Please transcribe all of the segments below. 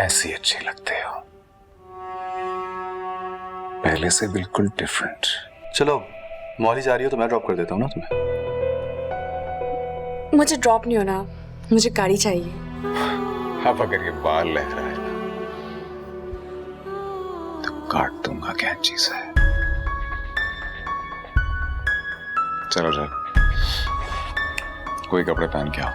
ऐसी अच्छी लगते हो, पहले से बिल्कुल डिफरेंट। चलो मौली जा रही हो तो मैं ड्रॉप कर देता हूँ ना तुम्हें। मुझे ड्रॉप नहीं होना, मुझे गाड़ी चाहिए। अब अगर ये बाल लहरा है ना तो काट दूंगा कैंची से। चलो चल, कोई कपड़े पहन के आओ।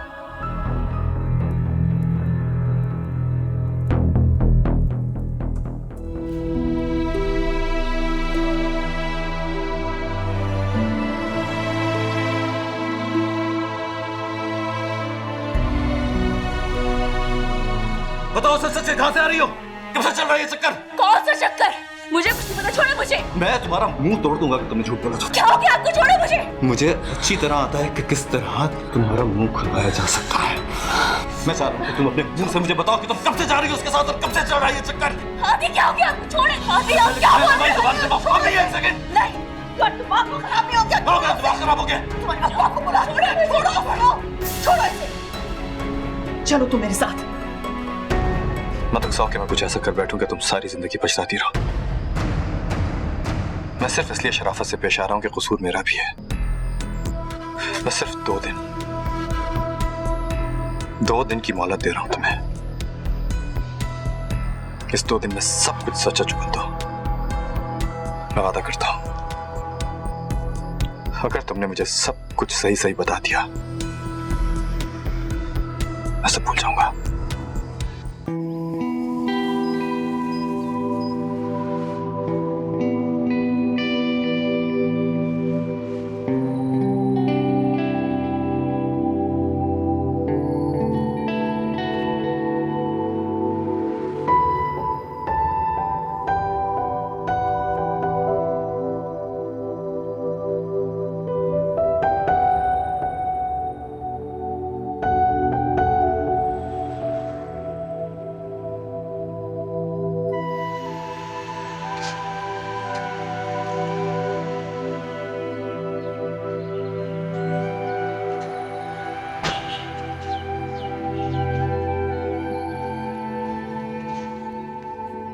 बताओ सच सच कहां से आ रही हो? कब से चल रहा है ये चक्कर? कौन सा चक्कर? मुझे कुछ नहीं पता, छोड़ो मुझे। मैं तुम्हारा मुंह तोड़ दूंगा कि तुमने झूठ बोला तो। क्या हो गया आपको? छोड़ो मुझे। मुझे अच्छी तरह आता है कि किस तरह तुम्हारा मुंह खुलवाया जा सकता है। मैं चाह रहा हूं कि तुम अपने मुंह से मुझे बताओ कि तुम कब से जा रही हो उसके साथ और कब से चल रहा है ये चक्कर। हाथी क्या हो गया आपको? छोड़े हाथी, आप क्या बोल रहे हो? एक सेकंड। नहीं, दिमाग को खराब नहीं हो गया? हो गया, दिमाग खराब हो गया। तुम्हारे अब्बा को बुला। छोड़ो इसे। चलो तुम मेरे साथ। मत उकसाओ कि मैं कुछ ऐसा कर बैठूं कि तुम सारी जिंदगी पछताती रहो। मैं सिर्फ इसलिए शराफत से पेश आ रहा हूं कि कसूर मेरा भी है। मैं सिर्फ 2 दिन की मोहलत दे रहा हूं तुम्हें। इस 2 दिन में सब कुछ सच सच बोल दो। मैं वादा करता हूं, अगर तुमने मुझे सब कुछ सही सही बता दिया मैं सब भूल जाऊंगा।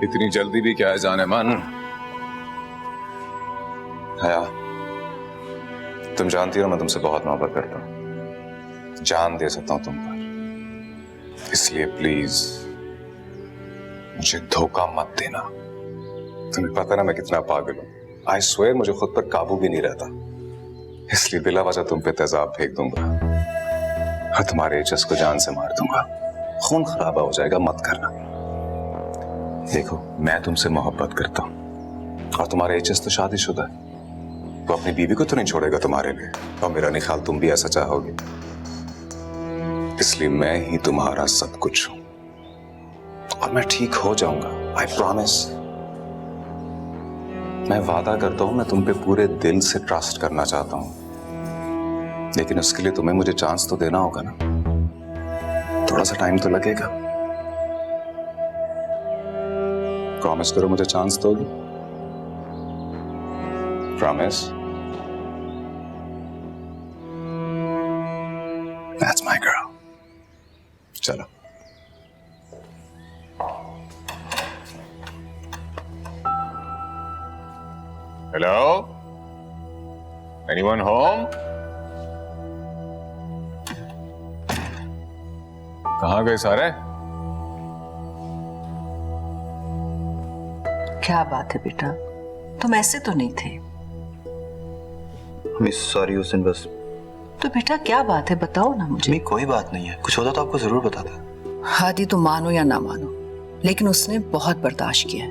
इतनी जल्दी भी क्या है जाने मन? हया, तुम जानती हो मैं तुमसे बहुत मोहब्बत करता हूं, जान दे सकता हूं तुम पर, इसलिए प्लीज मुझे धोखा मत देना। तुम्हें पता ना मैं कितना पागल हूं। आई स्वेयर मुझे खुद पर काबू भी नहीं रहता, इसलिए बिला वजह तुम पे तेजाब फेंक दूंगा और तुम्हारे एचएस को जान से मार दूंगा। खून खराबा हो जाएगा, मत करना। देखो मैं तुमसे मोहब्बत करता हूं और तुम्हारा एचएस तो शादीशुदा है, वो अपनी बीवी को तो नहीं छोड़ेगा तुम्हारे लिए, और मेरा नहीं ख्याल तुम भी ऐसा चाहोगे, इसलिए मैं ही तुम्हारा सब कुछ हूं और मैं ठीक हो जाऊंगा। I promise. मैं वादा करता हूं, मैं तुम पे पूरे दिल से ट्रस्ट करना चाहता हूं, लेकिन उसके लिए तुम्हें मुझे चांस तो देना होगा ना। थोड़ा सा टाइम तो लगेगा। प्रॉमिस करो मुझे चांस दोगी? प्रॉमिस? That's my girl. चलो। Hello, anyone home? कहाँ गए सारे? क्या बात है बेटा, तुम ऐसे तो नहीं थे। मिस सॉरी उस दिन बस। तो बेटा क्या बात है, बताओ ना मुझे। कोई बात नहीं है, कुछ होता तो आपको जरूर बताता। हादी तुम मानो या ना मानो, लेकिन उसने बहुत बर्दाश्त किया है।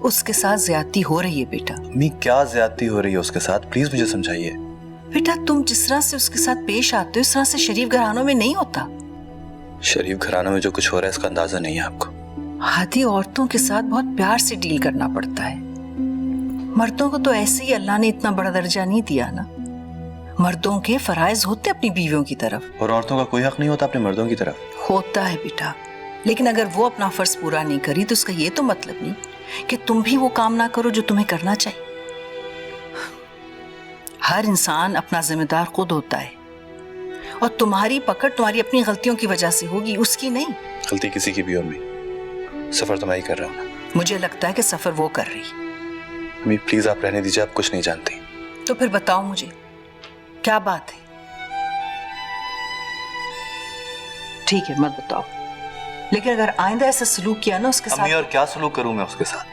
उसके साथ ज्यादती हो रही है बेटा। मी क्या ज्यादती हो रही है उसके साथ, प्लीज मुझे समझाइए। बेटा तुम जिस तरह से उसके साथ पेश आते हो इस तरह से शरीफ घरानों में नहीं होता। शरीफ घरानों में जो कुछ हो रहा है इसका अंदाजा नहीं है आपको। हादी औरतों के साथ बहुत प्यार से डील करना पड़ता है। मर्दों को तो ऐसे ही अल्लाह ने इतना बड़ा दर्जा नहीं दिया ना। मर्दों के फराइज होते अपनी बीवियों की तरफ, और औरतों का कोई हक नहीं होता अपने मर्दों की तरफ। होता है बेटा, लेकिन अगर वो अपना फर्ज पूरा नहीं करी तो उसका ये तो मतलब नहीं कि तुम भी वो काम ना करो जो तुम्हें करना चाहिए। हर इंसान अपना जिम्मेदार खुद होता है, और तुम्हारी पकड़ तुम्हारी अपनी गलतियों की वजह से होगी, उसकी नहीं। गलती किसी की भी हो, सफर तो मैं ही कर रहा हूँ ना। मुझे लगता है कि सफर वो कर रही। अम्मी प्लीज आप रहने दीजिए, आप कुछ नहीं जानती। तो फिर बताओ मुझे क्या बात है। ठीक है मत बताओ, लेकिन अगर आइंदा ऐसा सलूक किया ना उसके अम्मी साथ। और क्या सलूक करूं मैं उसके साथ?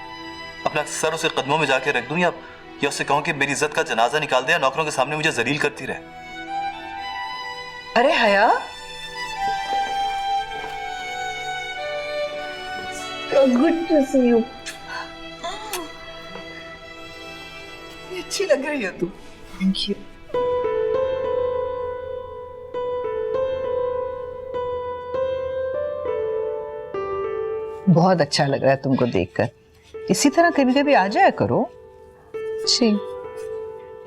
अपना सर उसे कदमों में जाके रख दूं या उससे कहूं कि मेरी इज्जत का जनाजा निकाल दे या नौकरों के सामने मुझे जलील करती रहे? अरे हया, गुड टू सी यू। अच्छी लग रही हो तू। Thank you. बहुत अच्छा लग रहा है तुमको देखकर। इसी तरह कभी कभी आ जाया करो। जी,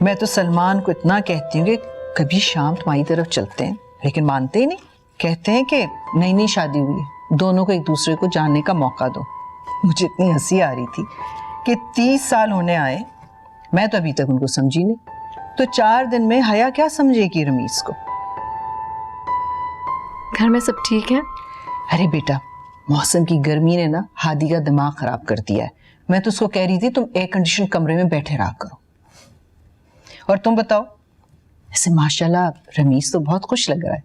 मैं तो सलमान को इतना कहती हूँ कि कभी शाम तुम्हारी तरफ चलते हैं, लेकिन मानते ही नहीं। कहते हैं कि नई नई शादी हुई है, दोनों को एक दूसरे को जानने का मौका दो। मुझे इतनी हंसी आ रही थी कि 30 साल होने आए, मैं तो अभी तक उनको समझी नहीं। तो 4 दिन में हया क्या समझेगी रमीज को। घर में सब ठीक है? अरे बेटा, मौसम की गर्मी ने ना हादी का दिमाग खराब कर दिया है। मैं तो उसको कह रही थी तुम एयर कंडीशन कमरे में बैठे रहा करो। और तुम बताओ, ऐसे माशाल्लाह रमीज तो बहुत खुश लग रहा है।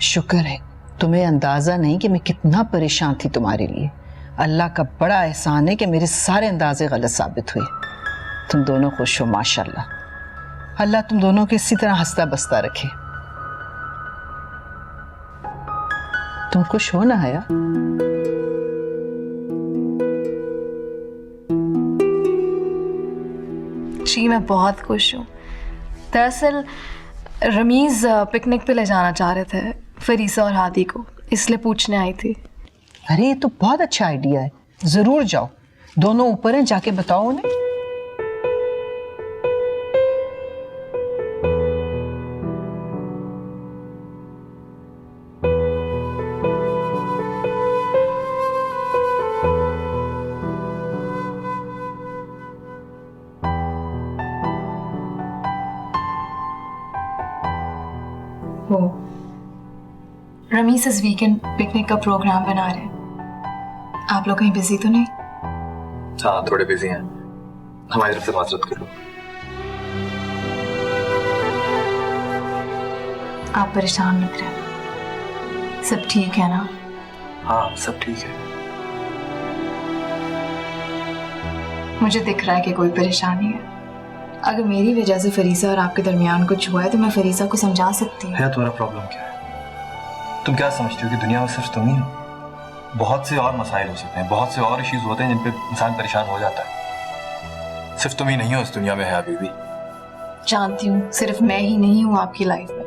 शुक्र है, तुम्हें अंदाजा नहीं कि मैं कितना परेशान थी तुम्हारे लिए। अल्लाह का बड़ा एहसान है कि मेरे सारे अंदाजे गलत साबित हुए। तुम दोनों खुश हो माशाल्लाह। अल्लाह तुम दोनों को इसी तरह हंसता बसता रखे। तुम खुश हो ना हया? जी मैं बहुत खुश हूँ। दरअसल रमीज पिकनिक पे ले जाना चाह रहे थे फरीसा और हादी को, इसलिए पूछने आई थी। अरे ये तो बहुत अच्छा आइडिया है, जरूर जाओ। दोनों ऊपर हैं, जाके बताओ उन्हें। वो रमीज इस वीकेंड पिकनिक का प्रोग्राम बना रहे हैं। आप लोग कहीं बिजी तो नहीं? हाँ थोड़े बिजी हैं, हमारी तरफ से माजरत करो। आप परेशान लग रहे हैं। सब ठीक है ना? हाँ सब ठीक है। मुझे दिख रहा है कि कोई परेशानी है। अगर मेरी वजह से फरीसा और आपके दरमियान कुछ हुआ है तो मैं फरीसा को समझा सकती हूँ। है तुम्हारा प्रॉब्लम क्या है? तुम क्या समझती हो कि दुनिया में सिर्फ तुम ही हो? बहुत से और मसाइल हो सकते हैं, बहुत से और इश्यूज होते हैं जिन पे इंसान परेशान हो जाता है। सिर्फ तुम ही नहीं हो इस दुनिया में है बीबी। जानती हूँ सिर्फ मैं ही नहीं हूँ आपकी लाइफ में,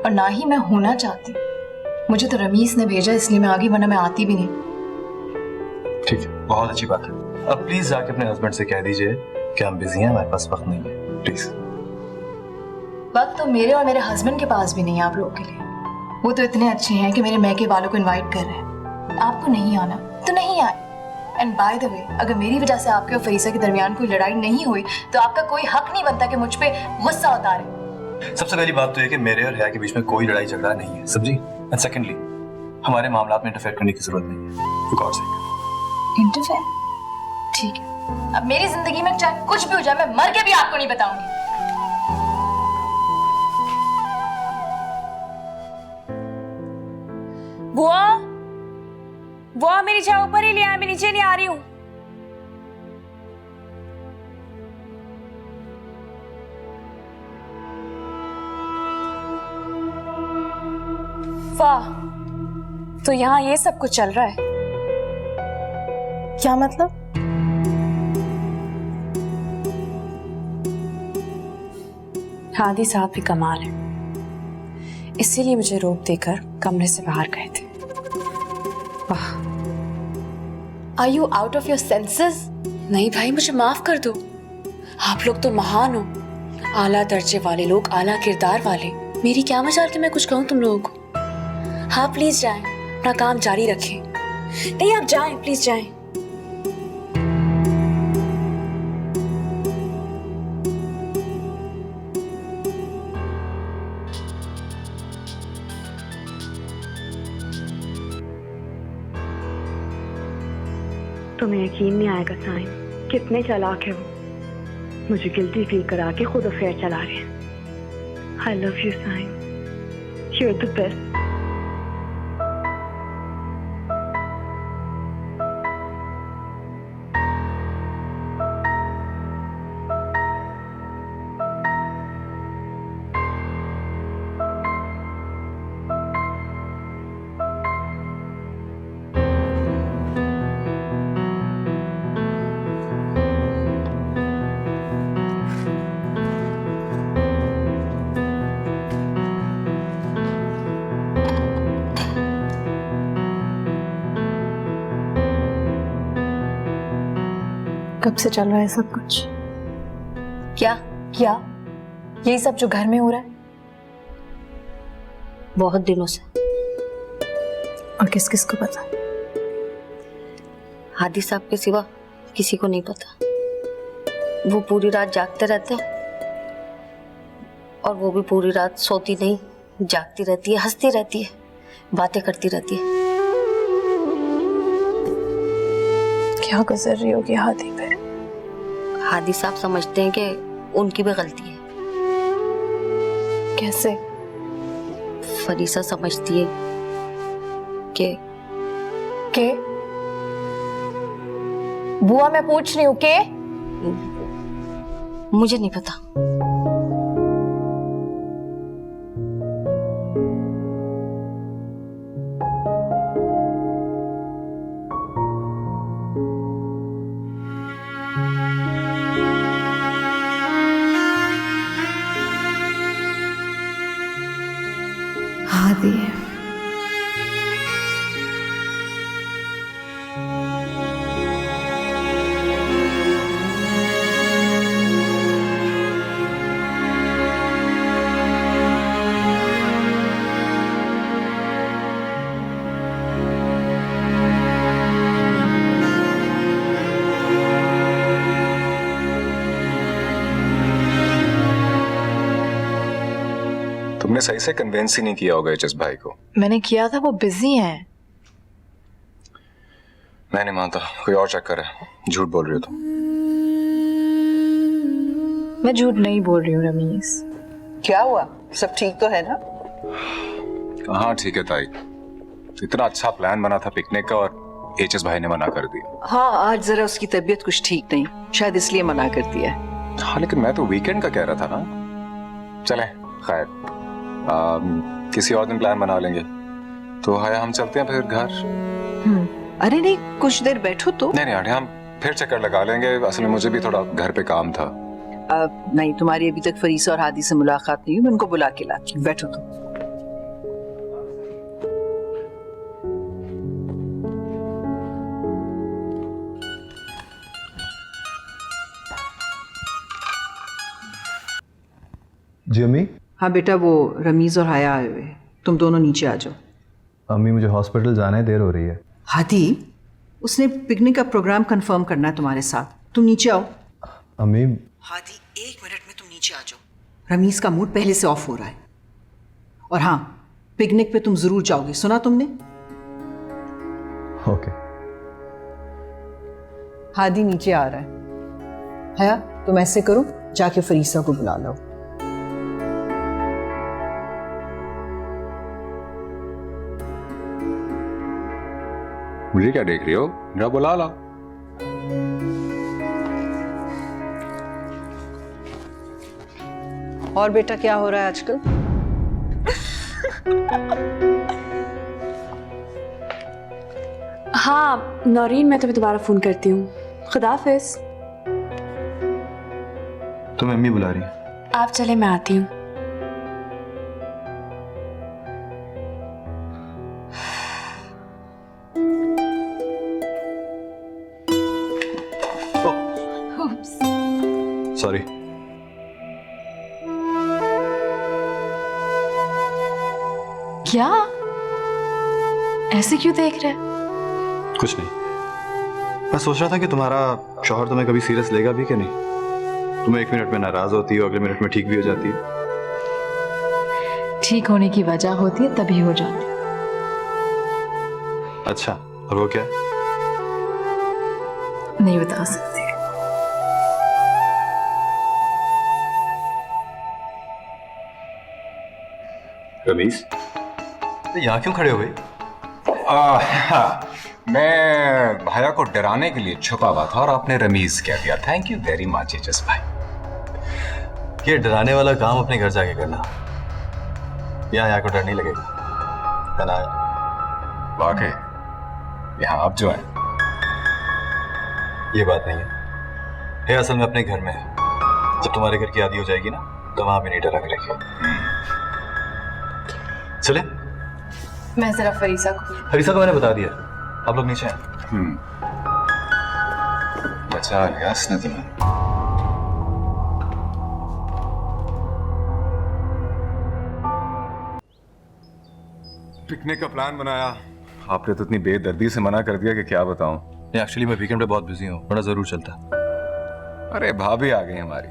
और ना ही मैं होना चाहती। मुझे तो रमीज ने भेजा इसलिए मैं आगे, वरना मैं आती भी नहीं। ठीक है, बहुत अच्छी बात है। अब प्लीज जाके अपने हस्बैंड से कह दीजिए कि हम बिजी हैं, हमारे पास वक्त नहीं है। प्लीज। वक्त तो मेरे और मेरे हस्बैंड के पास भी नहीं है आप लोगों के लिए। वो तो इतने अच्छे हैं कि मेरे मैके वालों को इनवाइट कर रहे हैं। आपको नहीं आना तो नहीं आए। एंड बाय द वे, अगर मेरी वजह से आपके और फरीसा के दरमियान कोई लड़ाई नहीं हुई तो आपका कोई हक नहीं बनता कि मुझ पे गुस्सा उतारे। सबसे पहली बात तो ये कि मेरे और हया के बीच में कोई लड़ाई झगड़ा नहीं है, समझी? एंड सेकेंडली, हमारे मामलात में इंटरफेयर करने की जरूरत नहीं है। For God's sake. इंटरफेयर? ठीक है, अब मेरी जिंदगी में चाहे कुछ भी हो जाए, मैं मर के भी आपको नहीं बताऊंगी। बुआ मेरी चाय ऊपर ही ले आया, मैं नीचे नहीं आ रही हूँ। वाह, तो यहाँ ये सब कुछ चल रहा है? क्या मतलब? हादी साहब भी कमाल है, इसीलिए मुझे रोक देकर कमरे से बाहर गए थे। वाह। Are you out of your senses? नहीं भाई, मुझे माफ कर दो। आप लोग तो महान हो, आला दर्जे वाले लोग, आला किरदार वाले। मेरी क्या मजाल कि मैं कुछ कहूँ तुम लोगों को। हाँ प्लीज जाएं, अपना काम जारी रखें। नहीं आप जाएं, प्लीज जाएं। तुम्हें यकीन नहीं आएगा साइन, कितने चालाक है वो। मुझे गिल्टी फील करा के खुद अफेयर चला रहे हैं। I love you sign, you are the best. कब से चल रहा है सब कुछ? क्या? यही सब जो घर में हो रहा है? बहुत दिनों से। और किस किस को पता? हादी साहब के सिवा किसी को नहीं पता। वो पूरी रात जागते रहते हैं और वो भी पूरी रात सोती नहीं, जागती रहती है, हंसती रहती है, बातें करती रहती है। क्या गुजर रही होगी हादी पे? हादी साहब समझते हैं कि उनकी भी गलती है। कैसे? फरीसा समझती है कि बुआ मैं पूछ रही हूँ के? मुझे नहीं पता। हादी तुमने सही से कन्विंस ही नहीं किया होगा एचएस भाई को। मैंने किया था, वो बिजी हैं। मैं नहीं मानता, कोई और चक्कर है। झूठ बोल रही हो तुम। मैं झूठ नहीं बोल रही हूँ रमीज। क्या हुआ? सब ठीक तो है ना? हाँ ठीक है ताई। इतना अच्छा प्लान बना था पिकनिक का और एचएस भाई ने मना कर दिया। हाँ, आज जरा उसकी तबीयत कुछ ठीक नहीं, शायद इसलिए मना कर दिया है। हाँ लेकिन मैं तो वीकेंड का कह रहा था ना। चले खैर, किसी और दिन प्लान बना लेंगे। तो है हम चलते हैं फिर घर। अरे नहीं, कुछ देर बैठो तो। नहीं आंटी, हम फिर चक्कर लगा लेंगे। असल में मुझे भी थोड़ा घर पे काम था। नहीं, तुम्हारी अभी तक फरीसा और हादी से मुलाकात नहीं हुई, मैं उनको बुला के लाती हूँ। बैठो तो। जी अम्मी। हाँ बेटा, वो रमीज और हाया आए हुए, तुम दोनों नीचे आ जाओ। अम्मी मुझे हॉस्पिटल जाना है, देर हो रही है। हादी, उसने पिकनिक का प्रोग्राम कंफर्म करना है तुम्हारे साथ, तुम नीचे आओ। अम्मी। हादी, 1 मिनट में तुम नीचे आ जाओ। रमीज का मूड पहले से ऑफ हो रहा है। और हाँ, पिकनिक पे तुम जरूर जाओगे, सुना तुमने? ओके। हादी नीचे आ रहा है। हाया, तुम ऐसे करो, जाके फरीसा को बुला लो। मुझे क्या देख रही हो? मेरा बुला ला। और बेटा, क्या हो रहा है आजकल? हाँ नौरीन, मैं तुम्हें दोबारा फोन करती हूँ। खुदाफिज। तुम्हें अम्मी बुला रही है। आप चले, मैं आती हूँ। सॉरी। क्या? ऐसे क्यों देख रहे? कुछ नहीं, मैं सोच रहा था कि तुम्हारा शौहर तुम्हें कभी सीरियस लेगा भी कि नहीं। तुम 1 मिनट में नाराज होती हो, अगले मिनट में ठीक भी हो जाती है। ठीक होने की वजह होती है तभी हो जाती। अच्छा, और वो क्या है? नहीं बता सकती। रमीज, तो यहाँ क्यों खड़े हो गए? मैं भाया को डराने के लिए छुपा हुआ था और आपने रमीज कह दिया। Thank you very much HS भाई। ये डराने वाला काम अपने घर जाके करना, यहाँ को डर नहीं लगेगा। कहना वाकई यहाँ आप जो हैं, ये बात नहीं है असल में अपने घर में है। जब तुम्हारे घर की आदि हो जाएगी ना, तो वहां भी नहीं डरा के रखिए। चले? मैं जरा फरीसा को मैंने बता दिया, आप लोग नीचे हैं। बचा लिया इसने तुम्हें। पिकनिक का प्लान बनाया, आपने तो इतनी बेदर्दी से मना कर दिया कि क्या बताऊं। नहीं, एक्चुअली मैं वीकेंड पे बहुत बिजी हूँ, बड़ा जरूर चलता। अरे भाभी आ गई हमारी,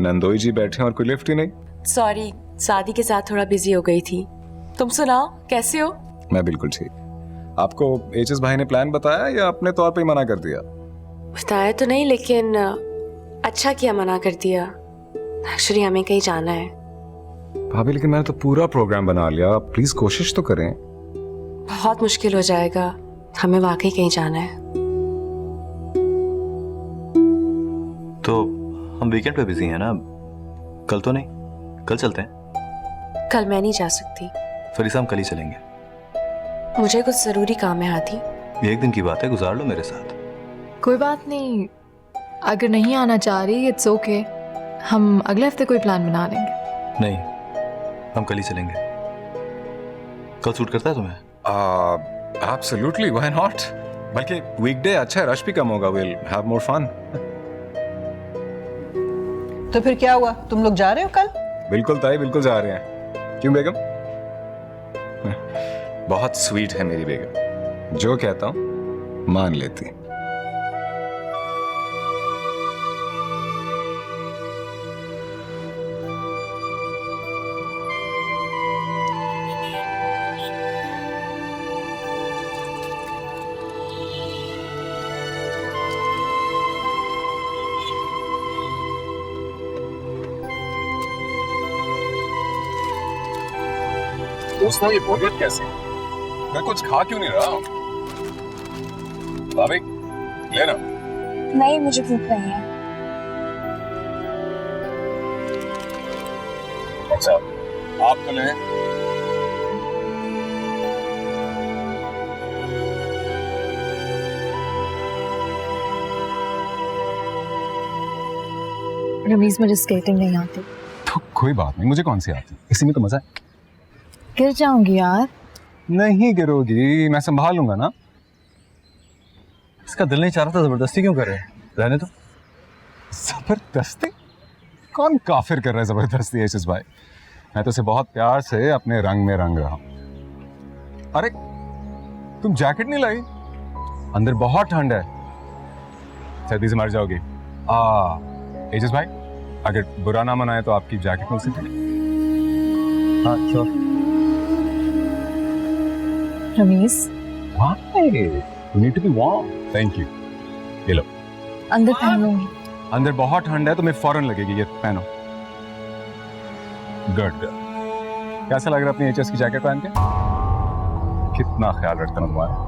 नंदोई जी बैठे हैं और कोई लिफ्ट ही नहीं। सॉरी, शादी के साथ थोड़ा बिजी हो गई थी। तुम सुनाओ, कैसे हो? मैं बिल्कुल ठीक। आपको एचएस भाई ने प्लान बताया या अपने तौर पे ही मना कर दिया? बताया तो नहीं, लेकिन अच्छा किया मना कर दिया। एक्चुअली हमें कहीं जाना है। भाभी लेकिन मैंने तो पूरा प्रोग्राम बना लिया, प्लीज कोशिश तो करें। बहुत मुश्किल हो जाएगा, हमें वाकई कहीं जाना है। तो हम वीकेंड पे बिजी हैं ना, कल तो नहीं, कल चलते हैं। कल मैं नहीं जा सकती। फरीसा, हम कल ही चलेंगे। मुझे कुछ जरूरी काम है आदि। ये एक दिन की बात है, गुजार लो मेरे साथ। कोई बात नहीं, अगर नहीं आना चाह रही इट्स ओके, हम अगले हफ्ते कोई प्लान बना लेंगे। नहीं, हम कल ही चलेंगे। कल सूट करता है तुम्हें? Absolutely, why not. बल्कि वीकडे अच्छा है, रश भी कम होगा, विल हैव मोर फन। तो फिर क्या हुआ, तुम लोग जा रहे हो कल? बिल्कुल ताई, बिल्कुल जा रहे हैं। क्यों बेगम? बहुत स्वीट है मेरी बेगम, जो कहता हूं मान लेती। दोस्तों, ये बोरियत कैसे? मैं कुछ खा क्यों नहीं रहा? भाभी लेना। नहीं, मुझे भूख नहीं है। अच्छा, आप तो लें। रमीज, मुझे स्केटिंग नहीं आती। तो कोई बात नहीं, मुझे कौन सी आती, इसी में तो मजा है। गिर जाऊंगी यार। नहीं गिरोगी, मैं संभाल लूंगा ना। इसका दिल नहीं चाह रहा था, जबरदस्ती क्यों कर रहे हैं? रहने दो। जबरदस्ती? कौन काफिर कर रहा है जबरदस्ती एचएस भाई? मैं तो उसे बहुत प्यार से अपने रंग में रंग रहा हूं। अरे तुम जैकेट नहीं लाई? अंदर बहुत ठंड है, सर्दी से मर जाओगी। एचएस भाई, अगर बुरा ना मनाए तो आपकी जैकेट मिल सकती है? हाँ sure. Ramiz, Why? You need to be warm. Thank you. ये लो। अंदर पहन लूंगी। अंदर बहुत ठंड है, तुम्हें फौरन लगेगी, ये पहनो। गुड। कैसा लग रहा है अपनी एचएस की जैकेट पहन के? कितना ख्याल रखता हूं तुम्हारा।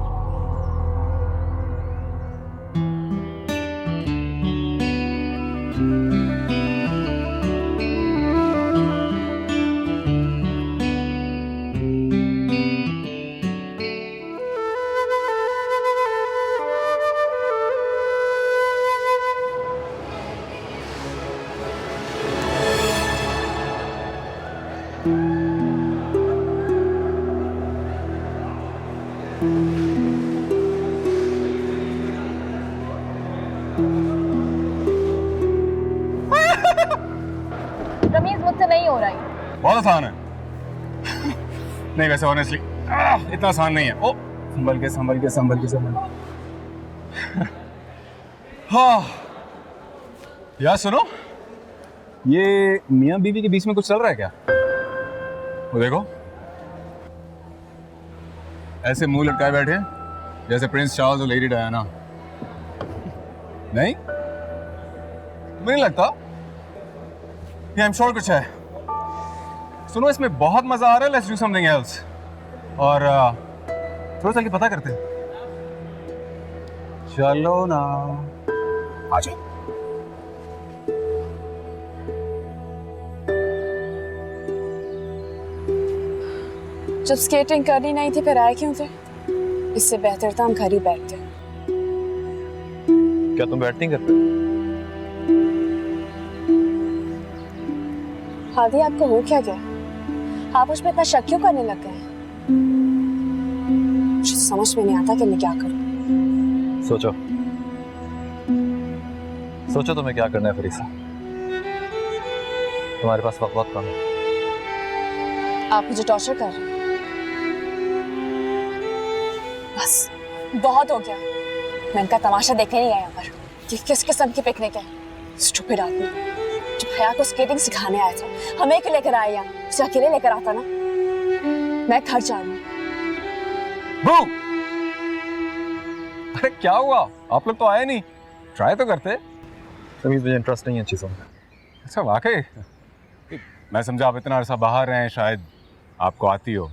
रमीज, मुझसे नहीं हो रहा है। बहुत आसान है। नहीं वैसे ऑनेस्टली इतना आसान नहीं है। ओ संभल के संभल के संभल के संभल। हाँ यार सुनो, ये मियाँ बीवी के बीच में कुछ चल रहा है क्या? वो देखो, ऐसे मुंह लटकाए बैठे हैं जैसे प्रिंस चार्ल्स और लेडी डायना। नहीं, तुम्हें नहीं लगता? आई एम श्योर कुछ है। सुनो, इसमें बहुत मजा आ रहा है। Let's do something else. और थोड़ा सा पता करते हैं। चलो ना, आ जाओ। जब स्केटिंग करनी नहीं थी फिर आए क्यों थे? इससे बेहतर था हम घर ही बैठते। क्या तुम बैट नहीं करते? हादी, आपको हो क्या गया? आप मुझ पे इतना शक क्यों करने लग गए? मुझे समझ में नहीं आता कि मैं क्या करूं। सोचो सोचो तुम्हें क्या करना है फरीसा। तुम्हारे पास वक्त कम है। आप मुझे टॉर्चर कर रहे हैं। बस बहुत हो गया। मैं इनका तमाशा देखने नहीं आया यहाँ पर कि किस किस्म की पिकनिक है। स्टूपिड आदमी, जब हया को स्केटिंग सिखाने आया था, हमें क्यों लेकर आया यहाँ? उसे अकेले लेकर आता ना। मैं घर जा रही हूँ। अरे क्या हुआ? आप लोग तो आए नहीं, ट्राई तो करते। तमीज मुझे इंटरेस्ट नहीं है चीज़ों में। अच्छा, वाकई? मैं समझा आप इतना अरसा बाहर रहे हैं, शायद आपको आती हो।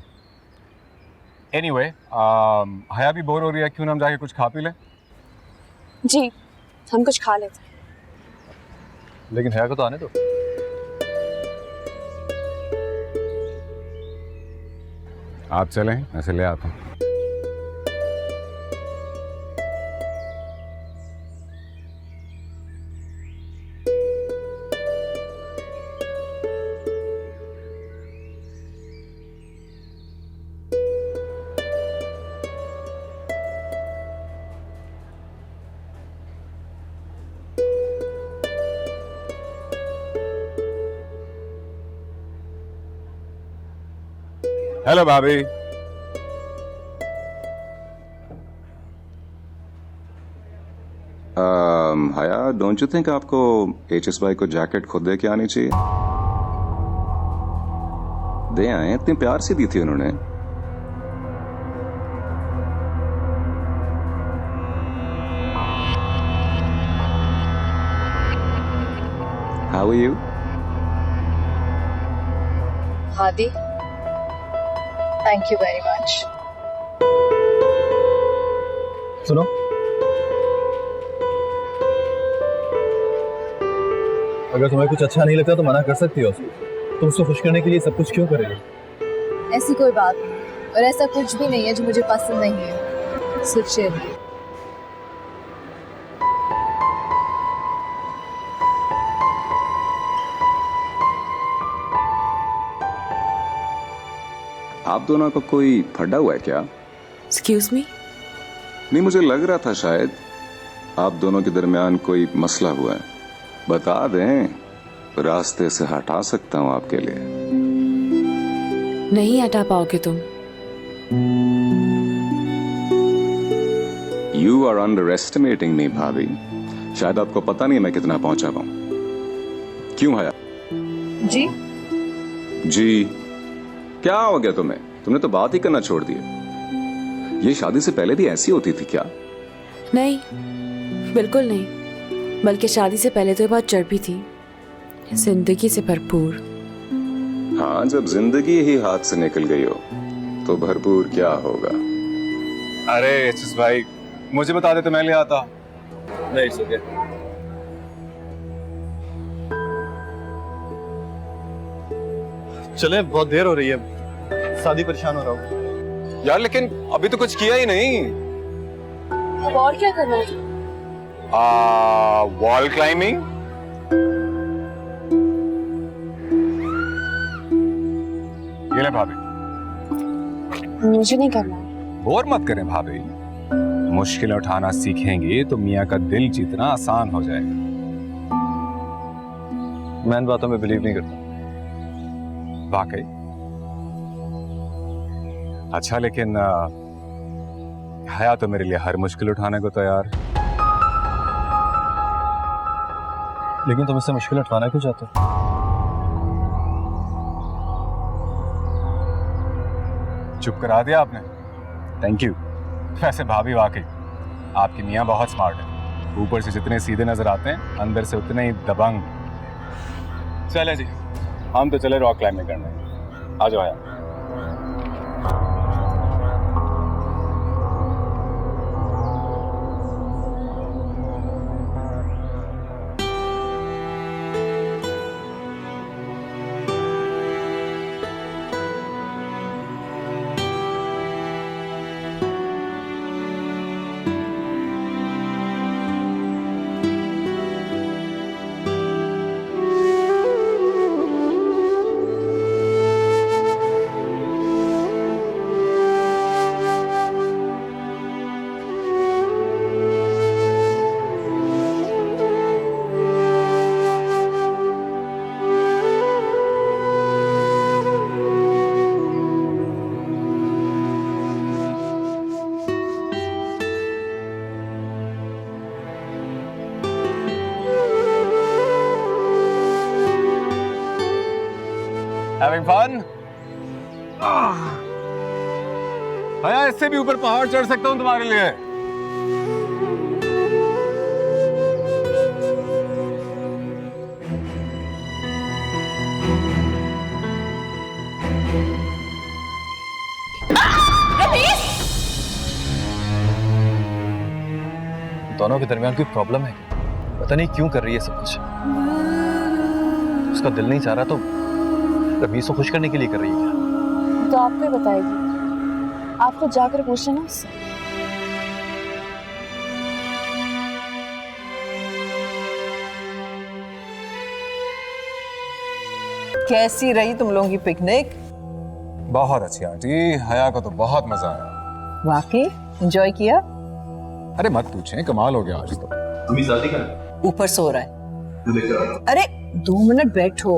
एनीवे, हया भी बोर हो रही है, क्यों ना हम जाके कुछ खा पी लें? जी, हम कुछ खा लेते हैं। लेकिन हया को तो आने दो। आप चलें, मैं से ले आता हूँ। हेलो भाभी। हया, डोंट यू थिंक आपको HSY को जैकेट खुद दे के आनी चाहिए? दे आए, इतनी प्यार से दी थी उन्होंने। How are you? Hadi, thank you very much. सुनो, अगर तुम्हें कुछ अच्छा नहीं लगता तो मना कर सकती हो। तुम उसको खुश करने के लिए सब कुछ क्यों करेगी? ऐसी कोई बात नहीं, और ऐसा कुछ भी नहीं है जो मुझे पसंद नहीं है। सोचिए। आप दोनों का कोई फड्डा हुआ है क्या? Excuse me? नहीं, मुझे लग रहा था शायद आप दोनों के दरमियान कोई मसला हुआ है। बता दें, रास्ते से हटा सकता हूं आपके लिए। नहीं हटा पाओगे तुम। यू आर अंडर एस्टिमेटिंग मी भाभी। शायद आपको पता नहीं मैं कितना पहुंचा पाऊं। क्यों हया? जी? जी क्या हो गया तुम्हें? तुमने तो बात ही करना छोड़ दिया। ये शादी से पहले भी ऐसी होती थी क्या? नहीं, बिल्कुल नहीं। बल्कि शादी से पहले तो ये बहुत चर्बी थी, जिंदगी से भरपूर। हाँ, जब जिंदगी ही हाथ से निकल गई हो तो भरपूर क्या होगा? अरे एचएस भाई, मुझे बता देते, मैं ले आता। नहीं, इट्स ओके। चले, बहुत देर हो रही है। शादी परेशान हो रहा हूँ यार, लेकिन अभी तो कुछ किया ही नहीं। अब और क्या करना है? Wall climbing. ये ले भाभी। मुझे नहीं करना। बोर मत करें भाभी, मुश्किल उठाना सीखेंगे तो मियाँ का दिल जीतना आसान हो जाएगा। मैं इन बातों में बिलीव नहीं करता। वाकई? अच्छा, लेकिन हया तो मेरे लिए हर मुश्किल उठाने को तैयार। लेकिन तुम इससे मुश्किल उठाना क्यों चाहते हो? चुप करा दिया आपने। Thank you. वैसे भाभी, वाकई आपकी मियाँ बहुत स्मार्ट है। ऊपर से जितने सीधे नजर आते हैं अंदर से उतने ही दबंग। चले जी, हम तो चले रॉक क्लाइंबिंग करने। आ जाओ यार। Having fun? भैया इससे भी ऊपर पहाड़ चढ़ सकता हूँ तुम्हारे लिए। दोनों के दरमियान कोई प्रॉब्लम है? पता नहीं क्यों कर रही है सब कुछ। उसका दिल नहीं चाह रहा तो रमीज को खुश करने के लिए कर रही है क्या? तो आपको ही बताएगी। आपको जाकर पूछना ना उससे। कैसी रही तुम लोगों की पिकनिक? बहुत अच्छी आंटी, हया को तो बहुत मजा आया। वाकई एंजॉय किया? अरे मत पूछें, कमाल हो गया आज तो। तुम्हें शादी कर ऊपर सो रहा है। अरे 2 मिनट बैठो,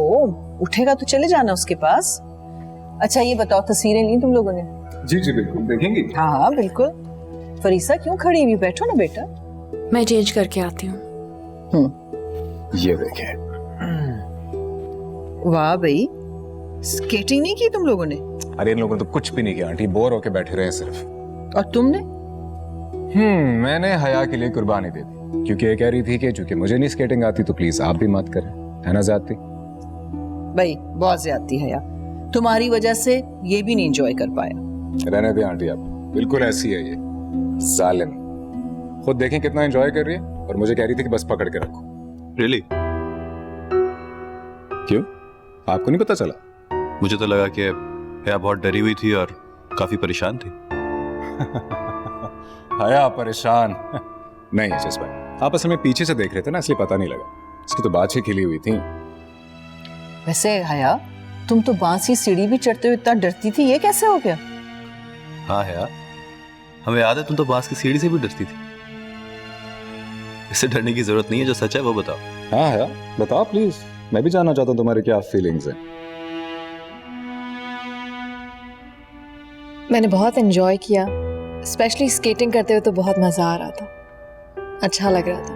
उठेगा तो चले जाना उसके पास। अच्छा ये बताओ, तस्वीरें ली तुम लोगों ने? जी जी बिल्कुल, देखेंगी। हाँ हाँ बिल्कुल। फरीसा क्यों खड़ी हुई? बैठो ना बेटा। मैं चेंज करके आती हूँ। ये देखें। वाह भाई, स्केटिंग नहीं की तुम लोगों ने? अरे इन लोगों ने तो कुछ भी नहीं किया आंटी, बोर होके बैठे रहे सिर्फ। और तुमने? मैंने हया के लिए कुर्बानी दे दी, क्योंकि ये कह रही थी कि चूंकि मुझे नहीं स्केटिंग आती तो प्लीज आप भी मत करें, है ना जाती? भाई बहुत ज्यादती है यार, तुम्हारी वजह से ये भी नहीं एंजॉय कर पाया। रहने दे आंटी, आप बिल्कुल ऐसी है ये जालिम। खुद देखें कितना एंजॉय कर रही है और मुझे कह रही थी कि बस पकड़ के रखो। रियली? क्यों, आपको नहीं पता चला? मुझे तो लगा कि हया बहुत डरी हुई थी और काफी परेशान थी। हया परेशान नहीं जस भाई, आप असल में पीछे से देख रहे थे ना, इसलिए पता नहीं लगा। इसकी तो बातें खिली हुई थी। वैसे हया, तुम तो बांसी सीढ़ी भी चढ़ते हुए इतना डरती थी, ये कैसे हो गया? हाँ हया, हमें याद है तुम तो बांस की सीढ़ी से भी डरती थी। इससे डरने की जरूरत नहीं है, जो सच है वो बताओ। हाँ हया बताओ प्लीज, मैं भी जानना चाहता हूँ तुम्हारी क्या फीलिंग्स हैं। मैंने बहुत एंजॉय किया, स्पेशली स्केटिंग करते हुए तो बहुत मजा आ रहा था, अच्छा लग रहा था।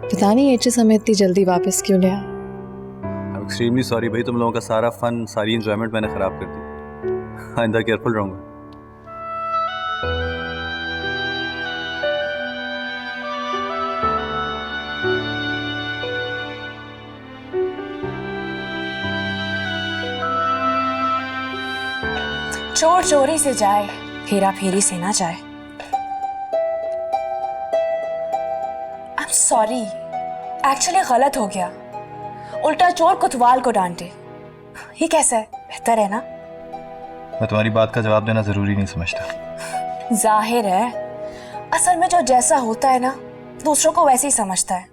पता नहीं एचएस हमें इतनी जल्दी वापस क्यों ले आया। आई एम एक्सट्रीमली सॉरी भाई, तुम लोगों का सारा फन, सारी एंजॉयमेंट मैंने खराब कर दी। आइंदा केयरफुल रहूंगा। चोर चोरी से जाए, फेरा फेरी से ना जाए। आई एम सॉरी, एक्चुअली गलत हो गया। उल्टा चोर कोतवाल को डांटे, ये कैसा है? बेहतर है ना? मैं तुम्हारी बात का जवाब देना जरूरी नहीं समझता। जाहिर है, असल में जो जैसा होता है ना, दूसरों को वैसे ही समझता है।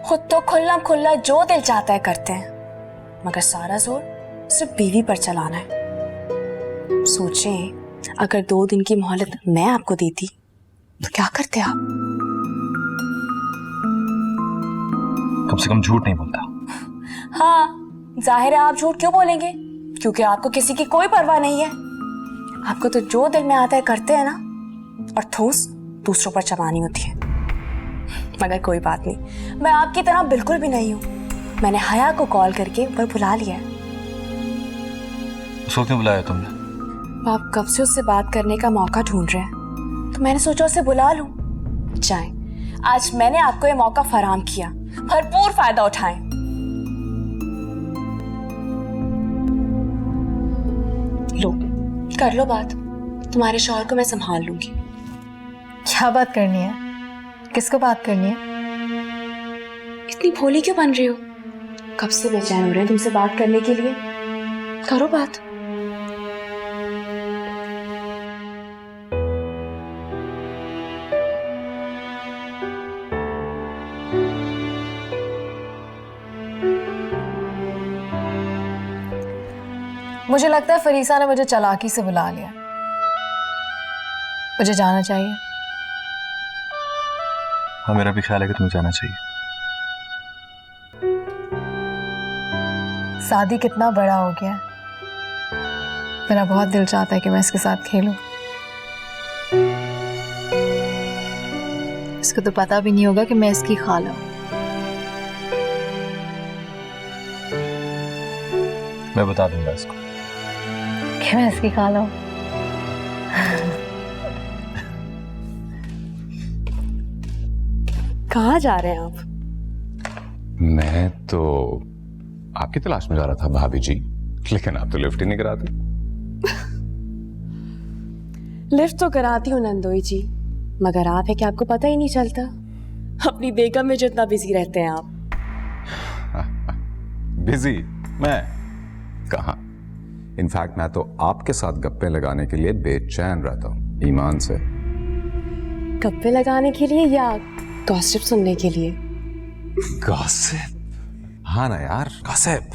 खुद तो खुल्ला खुल्ला जो दिल चाहता है करते हैं, मगर सारा जोर सिर्फ बीवी पर चलाना है। सोचें, अगर 2 दिन की मोहलत मैं आपको देती तो क्या करते आप? कम से कम झूठ नहीं बोलता। हाँ, जाहिर है आप झूठ क्यों बोलेंगे, क्योंकि आपको किसी की कोई परवाह नहीं है। आपको तो जो दिल में आता है करते हैं ना, और ठोस दूसरों पर चबानी होती है। मगर कोई बात नहीं, मैं आपकी तरह बिल्कुल भी नहीं हूं। मैंने हया को कॉल करके ऊपर बुला लिया है। उसको क्यों बुलाया तुमने? आप कब से उससे बात करने का मौका ढूंढ रहे हैं, तो मैंने सोचा उसे बुला लूं। जाएं, आज मैंने आपको ये मौका फराहम किया, भरपूर फायदा उठाएं। लो, कर लो बात। तुम्हारे शौहर को मैं संभाल लूंगी। क्या बात करनी है? किसको बात करनी है? इतनी भोली क्यों बन रही हो? कब से बेचैन हो रहे हैं तुमसे बात करने के लिए। करो बात। मुझे लगता है फरीसा ने मुझे चालाकी से बुला लिया। मुझे जाना चाहिए। हाँ, मेरा भी ख्याल है कि तुम्हें जाना चाहिए। शादी कितना बड़ा हो गया है। मेरा बहुत दिल चाहता है कि मैं इसके साथ खेलूं। इसको तो पता भी नहीं होगा कि मैं इसकी खाला हूं। मैं बता दूंगा इसको कि मैं इसकी खाला हूं। कहाँ जा रहे हैं आप? मैं तो आपकी तलाश में जा रहा था भाभी जी, लेकिन आप तो लिफ्ट ही नहीं कराते। लिफ्ट तो कराती हूँ नंदोई जी, मगर आप है कि आपको पता ही नहीं चलता। अपनी बेगम में जितना बिजी रहते हैं आप। बिजी? मैं कहाँ? इनफैक्ट मैं तो आपके साथ गप्पे लगाने के लिए बेचैन रहता हूँ, ईमान से। गप्पे लगाने के लिए या गॉसिप सुनने के लिए? गॉसिप? हाँ ना यार, gossip,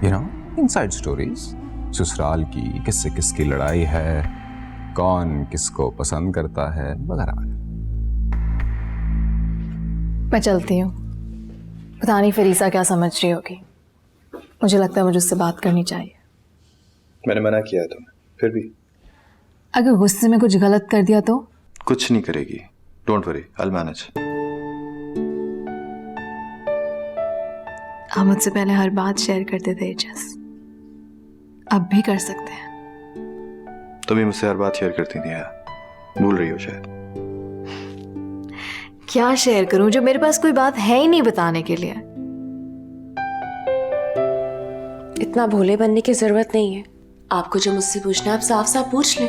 you know, inside stories. ससुराल की किससे किसकी लड़ाई है, कौन किसको पसंद करता है, वगैरह। मैं चलती हूँ। पता नहीं फरीसा क्या समझ रही होगी। मुझे लगता है मुझे उससे बात करनी चाहिए। मैंने मना किया है तुम्हें, फिर भी। अगर गुस्से में कुछ गलत कर दिया तो? कुछ नहीं करेगी, don't worry, I will manage. आप मुझसे पहले हर बात शेयर करते थे एजाज, अब भी कर सकते हैं। तुम ही मुझसे हर बात शेयर करती थी यार, भूल रही हो शायद। क्या शेयर करूं जो मेरे पास कोई बात है ही नहीं बताने के लिए? इतना भोले बनने की जरूरत नहीं है। आपको जो मुझसे पूछना है आप साफ साफ पूछ लें।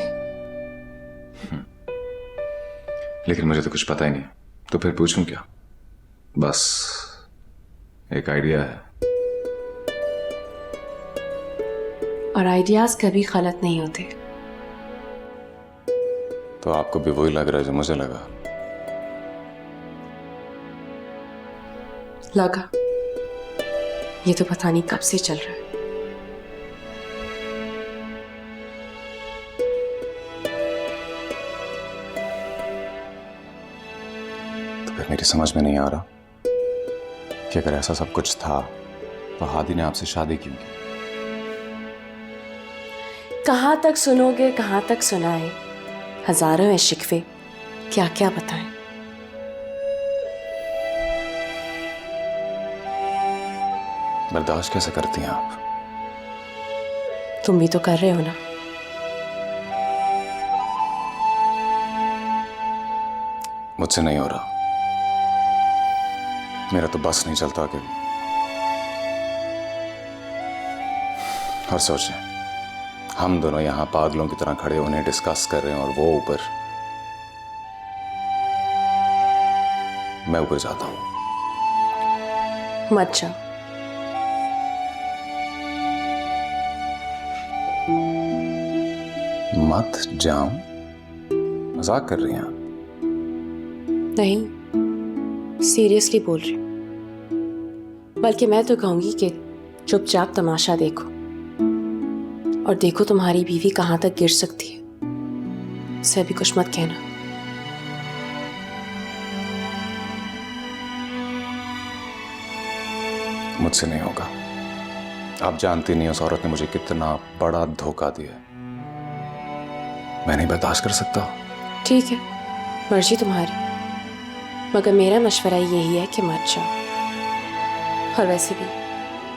लेकिन मुझे तो कुछ पता ही नहीं, तो फिर पूछूं क्या? बस एक आइडिया है। और आइडियाज कभी गलत नहीं होते। तो आपको भी वही लग रहा है जो मुझे लगा? लगा। ये तो पता नहीं कब से चल रहा है। तो फिर मेरी समझ में नहीं आ रहा कि अगर ऐसा सब कुछ था तो हादी ने आपसे शादी क्यों की? कहां तक सुनोगे, कहां तक सुनाए? हजारों हैं शिकवे, क्या क्या बताएं। बर्दाश्त कैसे करती हैं आप? तुम भी तो कर रहे हो ना। मुझसे नहीं हो रहा, मेरा तो बस नहीं चलता कि। और सोचें, हम दोनों यहां पागलों की तरह खड़े उन्हें डिस्कस कर रहे हैं और वो ऊपर, मैं ऊपर जाता हूं। मत जाओ। मत जाऊं? मजाक कर रही हैं आप? नहीं, सीरियसली बोल रही हूं। बल्कि मैं तो कहूंगी कि चुपचाप तमाशा देखो और देखो तुम्हारी बीवी कहां तक गिर सकती है। उसे भी कुछ मत कहना। मुझसे नहीं होगा। आप जानती नहीं उस औरत ने मुझे कितना बड़ा धोखा दिया। मैं नहीं बर्दाश्त कर सकता। ठीक है, मर्जी तुम्हारी, मगर मेरा मशवरा यही है कि मत जाओ। और वैसे भी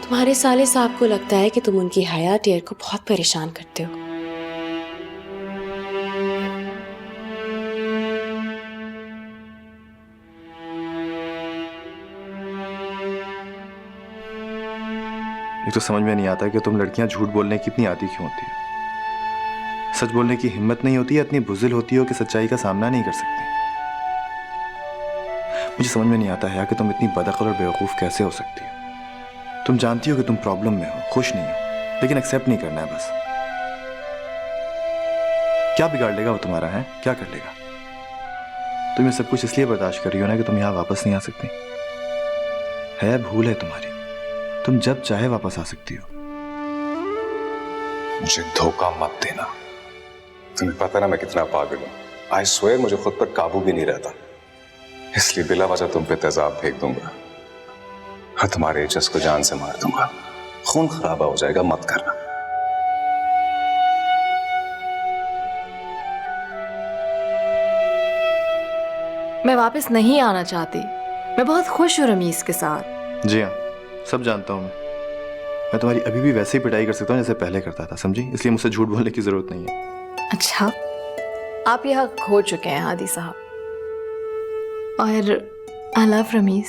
तुम्हारे साले साहब को लगता है कि तुम उनकी हया टेर को बहुत परेशान करते हो। ये तो समझ में नहीं आता कि तुम लड़कियां झूठ बोलने की इतनी आदी क्यों होती हो। सच बोलने की हिम्मत नहीं होती या इतनी बुज़िल होती हो कि सच्चाई का सामना नहीं कर सकती। मुझे समझ में नहीं आता है कि तुम इतनी बदअक्ल और बेवकूफ़ कैसे हो सकती हो। तुम जानती हो कि तुम प्रॉब्लम में हो, खुश नहीं हो, लेकिन एक्सेप्ट नहीं करना है बस। क्या बिगाड़ लेगा वो तुम्हारा, है क्या कर लेगा? तुम ये सब कुछ इसलिए बर्दाश्त कर रही हो ना कि तुम यहाँ वापस नहीं आ सकती। है भूल है तुम्हारी, तुम जब चाहे वापस आ सकती हो। मुझे धोखा मत देना। तुम्हें पता ना मैं कितना पागल हूं। आई स्वेयर मुझे खुद पर काबू भी नहीं रहता, इसलिए बिला वजह तुम पे तेजाब फेंक दूंगा और तुम्हारे एचएस को जान से मार दूंगा। खून खराबा हो जाएगा, मत करना। मैं वापस नहीं आना चाहती। मैं बहुत खुश हूँ रमीज के साथ। जी हाँ, सब जानता हूँ मैं तुम्हारी अभी भी वैसे ही पिटाई कर सकता हूँ जैसे पहले करता था, समझी? इसलिए मुझसे झूठ बोलने की जरूरत नहीं है। अच्छा, आप यहाँ खो चुके हैं हादी साहब। और आई लव रमीज,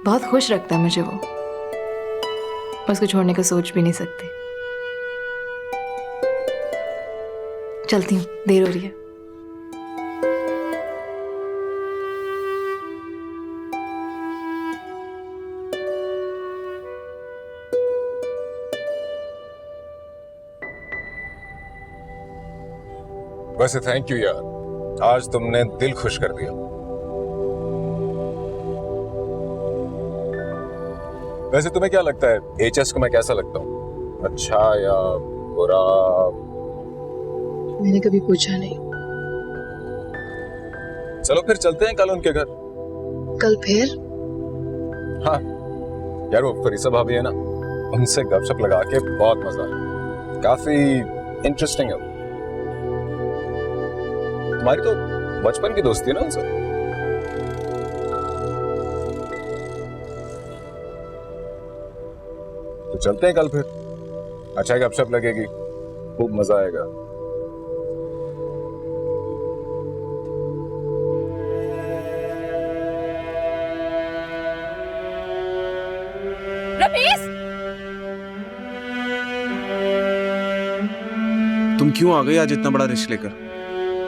बहुत खुश रखता है मुझे वो। मैं उसको छोड़ने का सोच भी नहीं सकती। चलती हूँ, देर हो रही है। वैसे थैंक यू यार, आज तुमने दिल खुश कर दिया। वैसे तुम्हें क्या लगता है एचएस को मैं कैसा लगता हूँ, अच्छा या बुरा? मैंने कभी पूछा नहीं। चलो फिर चलते हैं कल उनके घर। कल फिर? हाँ यार, वो फरीसा भाभी है ना, उनसे गपशप लगा के बहुत मजा आया। काफी इंटरेस्टिंग है। तुम्हारी तो बचपन की दोस्ती है ना उनसे। तो चलते हैं कल फिर, अच्छा गपशप लगेगी, खूब मजा आएगा। रमीज, तुम क्यों आ गई आज इतना बड़ा रिस्क लेकर?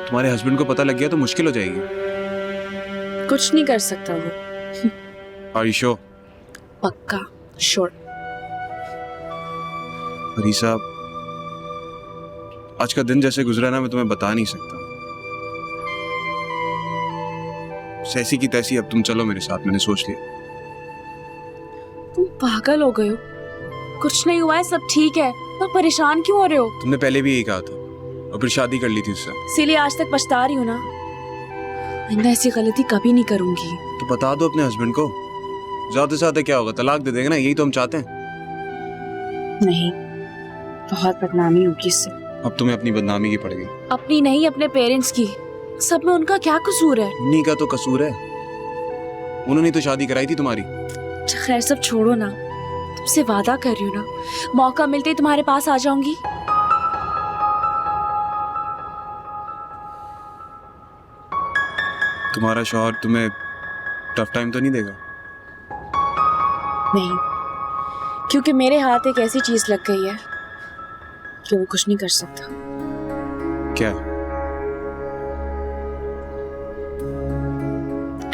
तुम्हारे हस्बैंड को पता लग गया तो मुश्किल हो जाएगी। कुछ नहीं कर सकता वो। Are you sure? पक्का श्योर। फरीसा, आज का दिन जैसे गुजरा ना, मैं तुम्हें बता नहीं सकता। जैसी की तैसी अब तुम चलो मेरे साथ, मैंने सोच लिया। तुम पागल हो गए हो? कुछ नहीं हुआ है, सब ठीक है। पर परेशान क्यों हो रहे हो? तुमने पहले भी यही कहा था और फिर शादी कर ली थी उससे। इसीलिए आज तक पछता रही हूँ ना। मैं ऐसी गलती कभी नहीं करूंगी। तो बता दो अपने हस्बैंड को, ज्यादा से ज्यादा क्या होगा, तलाक दे देंगे ना, यही तो हम चाहते हैं। नहीं, बहुत बदनामी होगी इससे। अब तुम्हें अपनी बदनामी की पड़ गई। अपनी नहीं, अपने पेरेंट्स की। सब में उनका क्या कसूर है? उन्हीं का तो कसूर है, उन्होंने तो शादी कराई थी तुम्हारी। खैर सब छोड़ो ना, तुमसे वादा कर रही हूँ ना, मौका मिलते ही तुम्हारे पास आ जाऊंगी। तुम्हारा शौहर तुम्हें टफ टाइम तो नहीं देगा? नहीं, क्योंकि मेरे हाथ एक ऐसी चीज लग गई है कि वो कुछ नहीं कर सकता। क्या?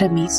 रमीज,